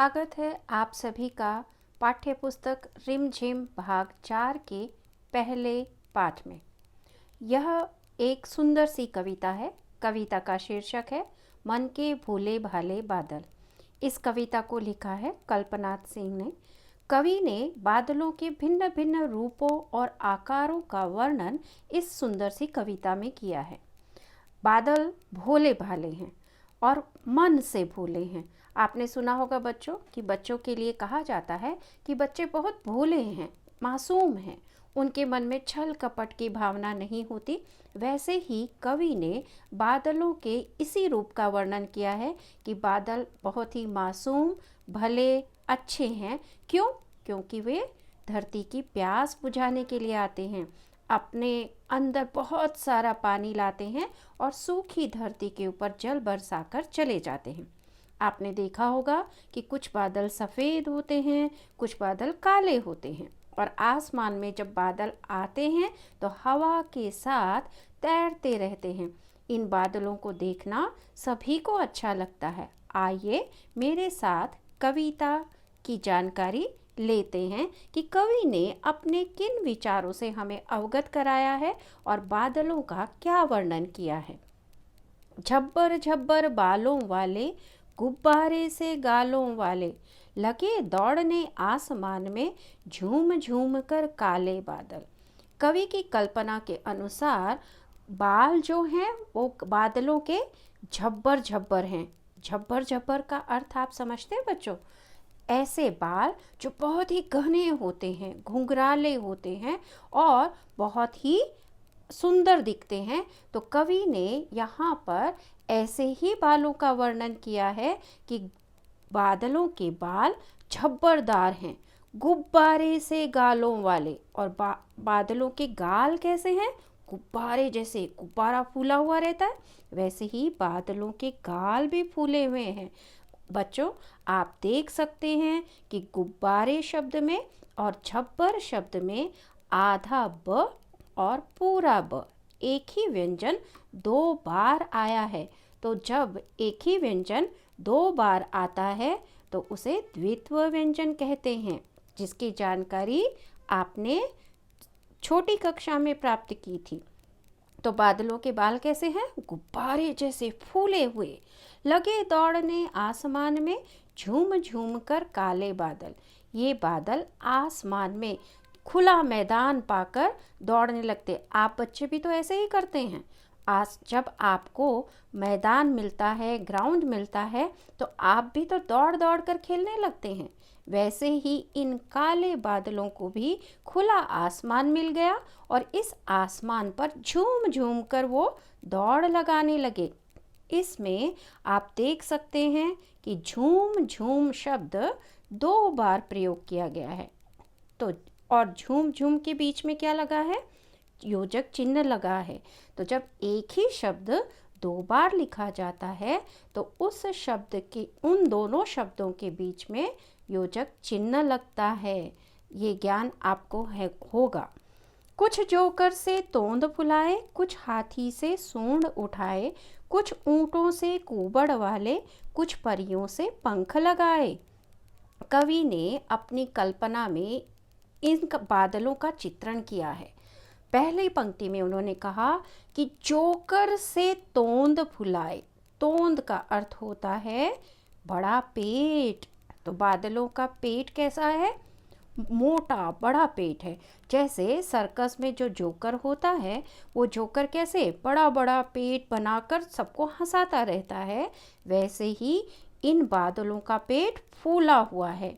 स्वागत है आप सभी का पाठ्य पुस्तक रिमझिम भाग 4 के पहले पाठ में। यह एक सुंदर सी कविता है। कविता का शीर्षक है मन के भोले भाले बादल। इस कविता को लिखा है कल्पनाथ सिंह ने। कवि ने बादलों के भिन्न भिन्न रूपों और आकारों का वर्णन इस सुंदर सी कविता में किया है। बादल भोले भाले हैं और मन से भोले हैं। आपने सुना होगा बच्चों कि बच्चों के लिए कहा जाता है कि बच्चे बहुत भोले हैं, मासूम हैं, उनके मन में छल कपट की भावना नहीं होती। वैसे ही कवि ने बादलों के इसी रूप का वर्णन किया है कि बादल बहुत ही मासूम, भले, अच्छे हैं। क्यों? क्योंकि वे धरती की प्यास बुझाने के लिए आते हैं, अपने अंदर बहुत सारा पानी लाते हैं और सूखी धरती के ऊपर जल बरसाकर चले जाते हैं। आपने देखा होगा कि कुछ बादल सफ़ेद होते हैं, कुछ बादल काले होते हैं और आसमान में जब बादल आते हैं तो हवा के साथ तैरते रहते हैं। इन बादलों को देखना सभी को अच्छा लगता है। आइए मेरे साथ कविता की जानकारी लेते हैं कि कवि ने अपने किन विचारों से हमें अवगत कराया है और बादलों का क्या वर्णन किया है। झब्बर झब्बर बालों वाले, गुब्बारे से गालों वाले, लगे दौड़ने आसमान में, झूम झूम कर काले बादल। कवि की कल्पना के अनुसार बाल जो हैं वो बादलों के झब्बर झब्बर हैं। झब्बर झब्बर का अर्थ आप समझते हैं बच्चों? ऐसे बाल जो बहुत ही घने होते हैं, घुंघराले होते हैं और बहुत ही सुंदर दिखते हैं। तो कवि ने यहाँ पर ऐसे ही बालों का वर्णन किया है कि बादलों के बाल झब्बरदार हैं, गुब्बारे से गालों वाले। और बादलों के गाल कैसे हैं? गुब्बारे जैसे, गुब्बारा फूला हुआ रहता है वैसे ही बादलों के गाल भी फूले हुए हैं। बच्चों आप देख सकते हैं कि गुब्बारे शब्द में और झब्बर शब्द में आधा ब और पूरा ब, एक ही व्यंजन 2 बार आया है। तो जब एक ही व्यंजन 2 बार आता है तो उसे द्वित्व व्यंजन कहते हैं, जिसकी जानकारी आपने छोटी कक्षा में प्राप्त की थी। तो बादलों के बाल कैसे हैं? गुब्बारे जैसे फूले हुए, लगे दौड़ने आसमान में, झूम झूम कर काले बादल। ये बादल आसमान में खुला मैदान पाकर दौड़ने लगते। आप बच्चे भी तो ऐसे ही करते हैं। आज जब आपको मैदान मिलता है, ग्राउंड मिलता है, तो आप भी तो दौड़ दौड़ कर खेलने लगते हैं। वैसे ही इन काले बादलों को भी खुला आसमान मिल गया और इस आसमान पर झूम झूम कर वो दौड़ लगाने लगे। इसमें आप देख सकते हैं कि झूम झूम शब्द 2 बार प्रयोग किया गया है। तो और झूम झूम के बीच में क्या लगा है? योजक चिन्ह लगा है। तो जब एक ही शब्द 2 बार लिखा जाता है तो उस शब्द के, उन दोनों शब्दों के बीच में योजक चिन्ह लगता है। ये ज्ञान आपको होगा। कुछ जोकर से तोंद फुलाए, कुछ हाथी से सूंड उठाए, कुछ ऊंटों से कुबड़ वाले, कुछ परियों से पंख लगाए। कवि ने अपनी कल्पना में इन बादलों का चित्रण किया है। पहली पंक्ति में उन्होंने कहा कि जोकर से तोंद फुलाए। तोंद का अर्थ होता है बड़ा पेट। तो बादलों का पेट कैसा है? मोटा बड़ा पेट है। जैसे सर्कस में जो जोकर होता है वो जोकर कैसे बड़ा बड़ा पेट बनाकर सबको हंसाता रहता है, वैसे ही इन बादलों का पेट फूला हुआ है।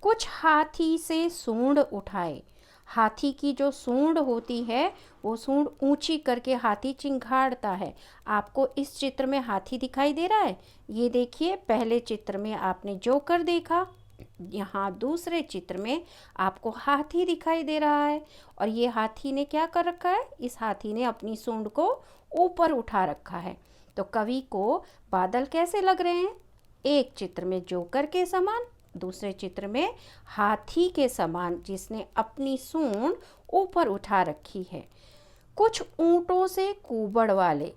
कुछ हाथी से सूंड उठाए। हाथी की जो सूंड होती है वो सूंड ऊंची करके हाथी चिंघाड़ता है। आपको इस चित्र में हाथी दिखाई दे रहा है? ये देखिए, पहले चित्र में आपने जोकर देखा, यहाँ दूसरे चित्र में आपको हाथी दिखाई दे रहा है। और ये हाथी ने क्या कर रखा है? इस हाथी ने अपनी सूंड को ऊपर उठा रखा है। तो कवि को बादल कैसे लग रहे हैं? एक चित्र में जोकर के समान, दूसरे चित्र में हाथी के समान, जिसने अपनी सूंड ऊपर उठा रखी है। कुछ ऊंटों से कुबड़ वाले।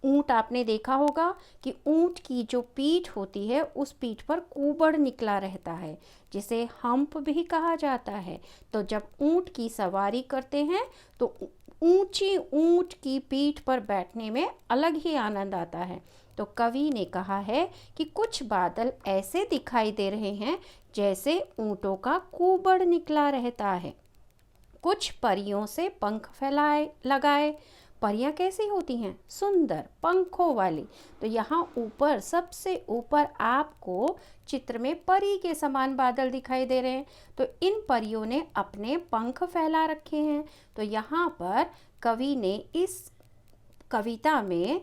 ऊंट आपने देखा होगा कि ऊंट की जो पीठ होती है उस पीठ पर कुबड़ निकला रहता है, जिसे हम्प भी कहा जाता है। तो जब ऊंट की सवारी करते हैं तो ऊंची ऊंट की पीठ पर बैठने में अलग ही आनंद आता है। तो कवि ने कहा है कि कुछ बादल ऐसे दिखाई दे रहे हैं जैसे ऊंटों का कुबड़ निकला रहता है। कुछ परियों से पंख फैलाए लगाए। परियां कैसी होती हैं? सुंदर पंखों वाली। तो यहाँ ऊपर, सबसे ऊपर आपको चित्र में परी के समान बादल दिखाई दे रहे हैं। तो इन परियों ने अपने पंख फैला रखे हैं। तो यहाँ पर कवि ने इस कविता में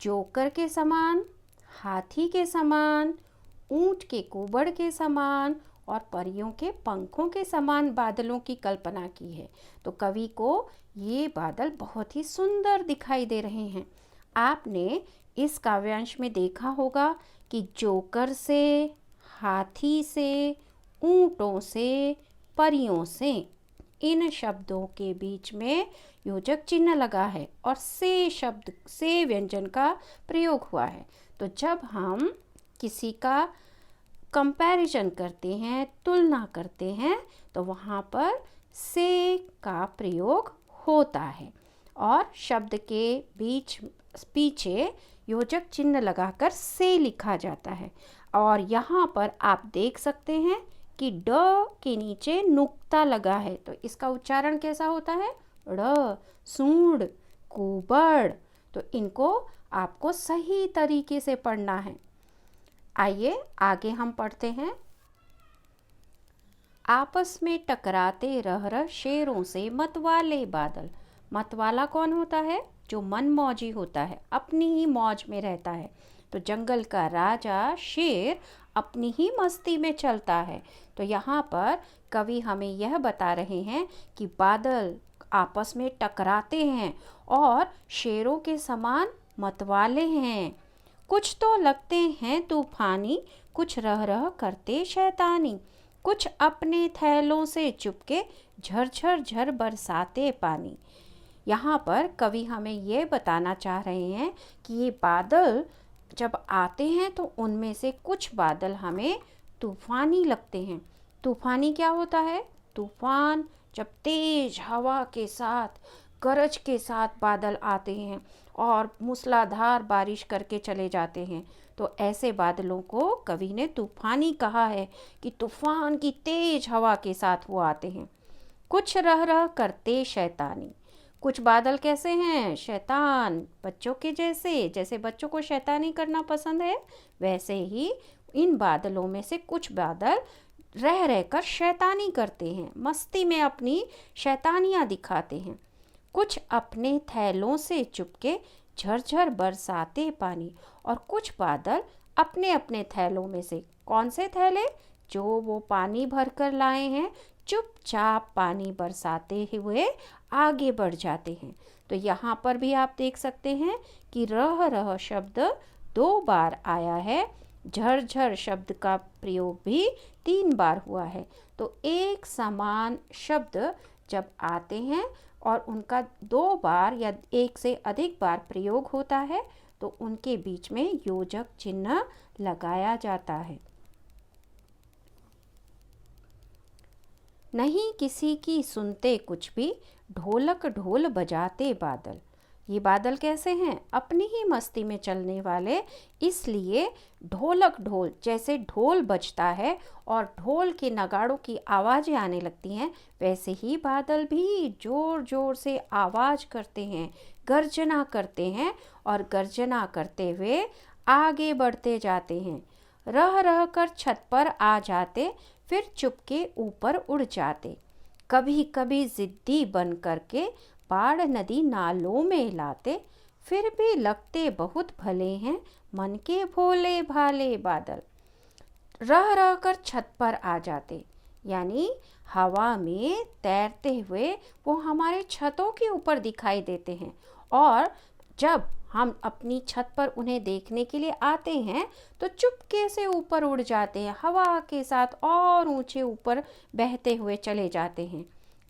जोकर के समान, हाथी के समान, ऊंट के कुबड़ के समान और परियों के पंखों के समान बादलों की कल्पना की है। तो कवि को ये बादल बहुत ही सुंदर दिखाई दे रहे हैं। आपने इस काव्यांश में देखा होगा कि जोकर से, हाथी से, ऊंटों से, परियों से, इन शब्दों के बीच में योजक चिन्ह लगा है और से शब्द, से व्यंजन का प्रयोग हुआ है। तो जब हम किसी का कंपैरिजन करते हैं, तुलना करते हैं, तो वहाँ पर से का प्रयोग होता है और शब्द के बीच पीछे योजक चिन्ह लगाकर से लिखा जाता है। और यहाँ पर आप देख सकते हैं कि ड के नीचे नुक्ता लगा है। तो इसका उच्चारण कैसा होता है? ड़, सूंड, कुबड़। तो इनको आपको सही तरीके से पढ़ना है। आइए आगे हम पढ़ते हैं। आपस में टकराते रह रह शेरों से मतवाले बादल। मतवाला कौन होता है? जो मनमौजी होता है, अपनी ही मौज में रहता है। तो जंगल का राजा शेर अपनी ही मस्ती में चलता है। तो यहाँ पर कवि हमें यह बता रहे हैं कि बादल आपस में टकराते हैं और शेरों के समान मतवाले हैं। कुछ तो लगते हैं तूफानी, कुछ रह रह करते शैतानी, कुछ अपने थैलों से चुपके झरझर झर बरसाते पानी। यहाँ पर कवि हमें ये बताना चाह रहे हैं कि ये बादल जब आते हैं तो उनमें से कुछ बादल हमें तूफानी लगते हैं। तूफानी क्या होता है? तूफान जब तेज हवा के साथ, गरज के साथ बादल आते हैं और मूसलाधार बारिश करके चले जाते हैं, तो ऐसे बादलों को कवि ने तूफानी कहा है कि तूफान की तेज हवा के साथ वो आते हैं। कुछ रह रह करते शैतानी। कुछ बादल कैसे हैं? शैतान, बच्चों के जैसे। जैसे बच्चों को शैतानी करना पसंद है, वैसे ही इन बादलों में से कुछ बादल रह रहकर शैतानी करते हैं, मस्ती में अपनी शैतानियाँ दिखाते हैं। कुछ अपने थैलों से चुपके झरझर बरसाते पानी। और कुछ बादल अपने अपने थैलों में से, कौन से थैले? जो वो पानी भर कर लाए हैं, चुपचाप पानी बरसाते हुए आगे बढ़ जाते हैं। तो यहाँ पर भी आप देख सकते हैं कि रह रह शब्द 2 बार आया है। झरझर शब्द का प्रयोग भी 3 बार हुआ है। तो एक समान शब्द जब आते हैं और उनका 2 बार या एक से अधिक बार प्रयोग होता है तो उनके बीच में योजक चिन्ह लगाया जाता है। नहीं किसी की सुनते कुछ भी, ढोलक ढोल बजाते बादल। ये बादल कैसे हैं? अपनी ही मस्ती में चलने वाले, इसलिए ढोलक ढोल, जैसे ढोल बजता है और ढोल के नगाड़ों की आवाज़ें आने लगती हैं, वैसे ही बादल भी जोर जोर से आवाज़ करते हैं, गर्जना करते हैं और गर्जना करते हुए आगे बढ़ते जाते हैं। रह रह कर छत पर आ जाते, फिर चुपके ऊपर उड़ जाते। कभी कभी ज़िद्दी बन करके बाढ़ नदी नालों में लाते, फिर भी लगते बहुत भले हैं मन के भोले भाले बादल। रह रह कर छत पर आ जाते, यानी हवा में तैरते हुए वो हमारे छतों के ऊपर दिखाई देते हैं। और जब हम अपनी छत पर उन्हें देखने के लिए आते हैं तो चुपके से ऊपर उड़ जाते हैं, हवा के साथ और ऊंचे ऊपर बहते हुए चले जाते हैं।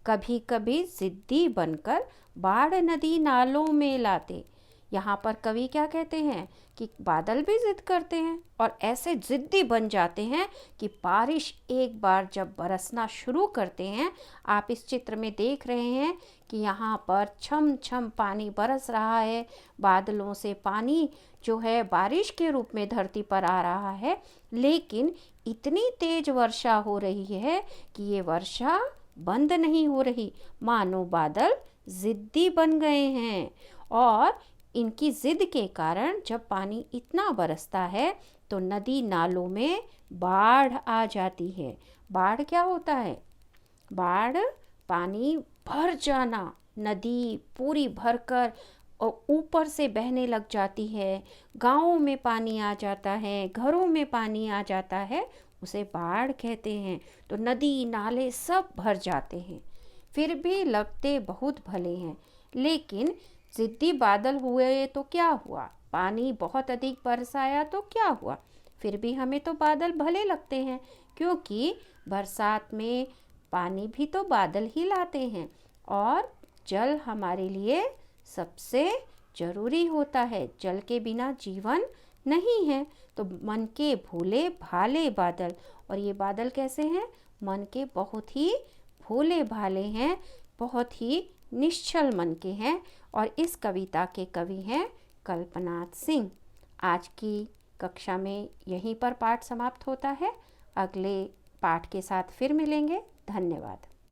कभी कभी ज़िद्दी बनकर बाढ़ नदी नालों में लाते, यहाँ पर कवि क्या कहते हैं कि बादल भी जिद करते हैं और ऐसे जिद्दी बन जाते हैं कि बारिश एक बार जब बरसना शुरू करते हैं, आप इस चित्र में देख रहे हैं कि यहाँ पर छम छम पानी बरस रहा है, बादलों से पानी जो है बारिश के रूप में धरती पर आ रहा है, लेकिन इतनी तेज वर्षा हो रही है कि ये वर्षा बंद नहीं हो रही, मानो बादल जिद्दी बन गए हैं। और इनकी जिद के कारण जब पानी इतना बरसता है तो नदी नालों में बाढ़ आ जाती है। बाढ़ क्या होता है? बाढ़ पानी भर जाना, नदी पूरी भरकर और ऊपर से बहने लग जाती है, गाँवों में पानी आ जाता है, घरों में पानी आ जाता है, उसे बाढ़ कहते हैं। तो नदी नाले सब भर जाते हैं, फिर भी लगते बहुत भले हैं। लेकिन ज़िद्दी बादल हुए तो क्या हुआ? पानी बहुत अधिक बरसाया तो क्या हुआ? फिर भी हमें तो बादल भले लगते हैं, क्योंकि बरसात में पानी भी तो बादल ही लाते हैं और जल हमारे लिए सबसे ज़रूरी होता है। जल के बिना जीवन नहीं है। तो मन के भोले भाले बादल, और ये बादल कैसे हैं? मन के बहुत ही भोले भाले हैं, बहुत ही निश्चल मन के हैं। और इस कविता के कवि हैं कल्पनाथ सिंह। आज की कक्षा में यहीं पर पाठ समाप्त होता है। अगले पाठ के साथ फिर मिलेंगे। धन्यवाद।